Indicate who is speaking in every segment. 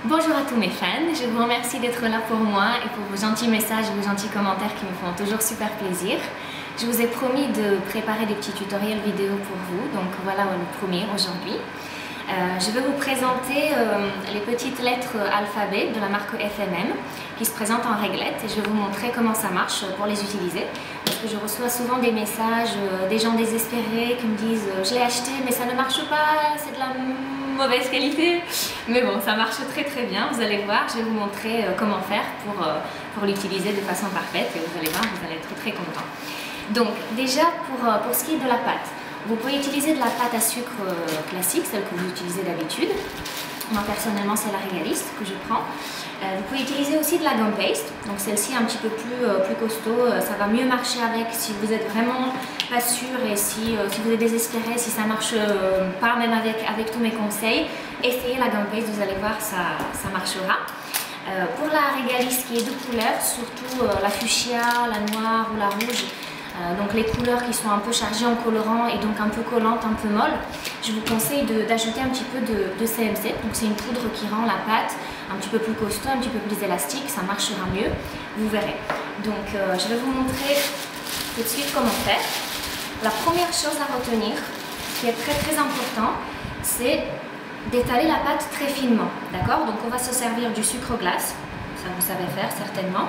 Speaker 1: Bonjour à tous mes fans, je vous remercie d'être là pour moi et pour vos gentils messages et vos gentils commentaires qui me font toujours super plaisir. Je vous ai promis de préparer des petits tutoriels vidéo pour vous, donc voilà le premier aujourd'hui. Je vais vous présenter les petites lettres alphabet de la marque FMM qui se présentent en réglettes et je vais vous montrer comment ça marche pour les utiliser. Parce que je reçois souvent des messages des gens désespérés qui me disent « je l'ai acheté mais ça ne marche pas, c'est de la mauvaise qualité ». Mais bon, ça marche très bien, vous allez voir, je vais vous montrer comment faire pour l'utiliser de façon parfaite et vous allez voir, vous allez être très contents. Donc déjà pour ce qui est de la pâte, vous pouvez utiliser de la pâte à sucre classique, celle que vous utilisez d'habitude. Moi personnellement c'est la Régaliste que je prends. Vous pouvez utiliser aussi de la gum paste, donc celle-ci un petit peu plus costaud, ça va mieux marcher avec si vous êtes vraiment pas sûr et si vous êtes désespéré, si ça marche pas même avec tous mes conseils, essayez la gum paste, vous allez voir ça marchera. Pour la Régaliste qui est de couleurs, surtout la fuchsia, la noire ou la rouge, donc les couleurs qui sont un peu chargées en colorant et donc un peu collantes, un peu molles, je vous conseille d'ajouter un petit peu de CMC. Donc c'est une poudre qui rend la pâte un petit peu plus costaud, un petit peu plus élastique, ça marchera mieux, vous verrez. Donc je vais vous montrer tout de suite comment faire. La première chose à retenir, qui est très important, c'est d'étaler la pâte très finement, d'accord? Donc on va se servir du sucre glace, ça vous savez faire certainement.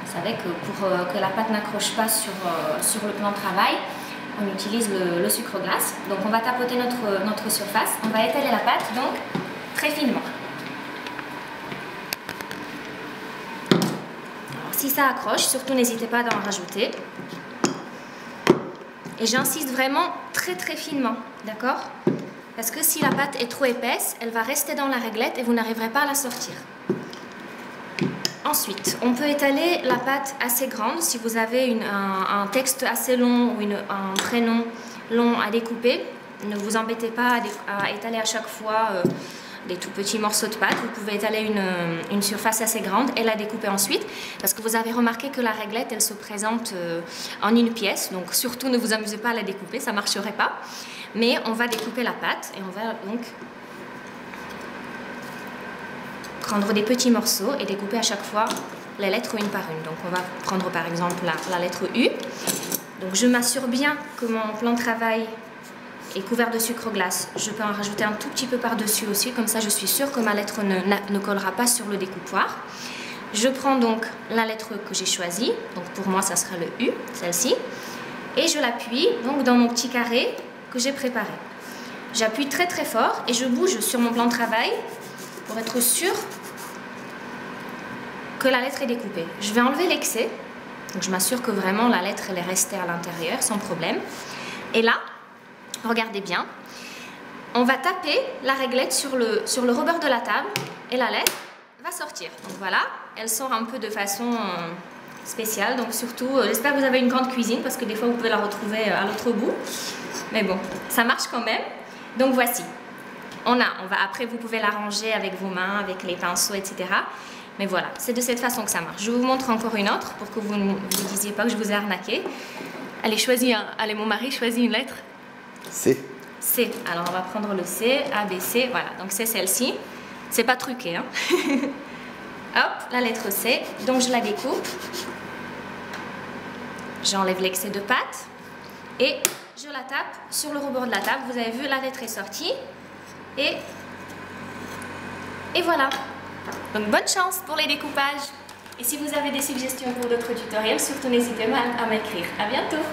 Speaker 1: Vous savez que pour que la pâte n'accroche pas sur le plan de travail, on utilise le sucre glace. Donc on va tapoter notre surface, on va étaler la pâte donc très finement. Alors, si ça accroche, surtout n'hésitez pas à en rajouter. Et j'insiste vraiment très finement, d'accord? Parce que si la pâte est trop épaisse, elle va rester dans la réglette et vous n'arriverez pas à la sortir. Ensuite, on peut étaler la pâte assez grande si vous avez un texte assez long ou un prénom long à découper. Ne vous embêtez pas à étaler à chaque fois des tout petits morceaux de pâte. Vous pouvez étaler une surface assez grande et la découper ensuite parce que vous avez remarqué que la réglette, elle se présente en une pièce. Donc surtout, ne vous amusez pas à la découper, ça ne marcherait pas. Mais on va découper la pâte et on va donc prendre des petits morceaux et découper à chaque fois les lettres une par une. Donc on va prendre par exemple la lettre U. Donc je m'assure bien que mon plan de travail est couvert de sucre glace. Je peux en rajouter un tout petit peu par-dessus aussi, comme ça je suis sûre que ma lettre ne collera pas sur le découpoir. Je prends donc la lettre que j'ai choisie, donc pour moi ça sera le U, celle-ci, et je l'appuie donc dans mon petit carré que j'ai préparé. J'appuie très fort et je bouge sur mon plan de travail pour être sûr que la lettre est découpée. Je vais enlever l'excès, donc je m'assure que vraiment la lettre elle est restée à l'intérieur sans problème. Et là, regardez bien, on va taper la réglette sur le rebord de la table et la lettre va sortir. Donc voilà, elle sort un peu de façon spéciale, donc surtout, j'espère que vous avez une grande cuisine parce que des fois vous pouvez la retrouver à l'autre bout. Mais bon, ça marche quand même. Donc voici. Après, vous pouvez l'arranger avec vos mains, avec les pinceaux, etc. Mais voilà, c'est de cette façon que ça marche. Je vous montre encore une autre pour que vous ne vous disiez pas que je vous ai arnaqué. Allez, mon mari choisit une lettre.
Speaker 2: C.
Speaker 1: C. Alors, on va prendre le C, A, B, C. Voilà, donc c'est celle-ci. C'est pas truqué, hein. Hop, la lettre C. Donc, je la découpe. J'enlève l'excès de pâte. Et je la tape sur le rebord de la table. Vous avez vu, la lettre est sortie. Et voilà. Donc bonne chance pour les découpages. Et si vous avez des suggestions pour d'autres tutoriels, surtout n'hésitez pas à m'écrire. À bientôt.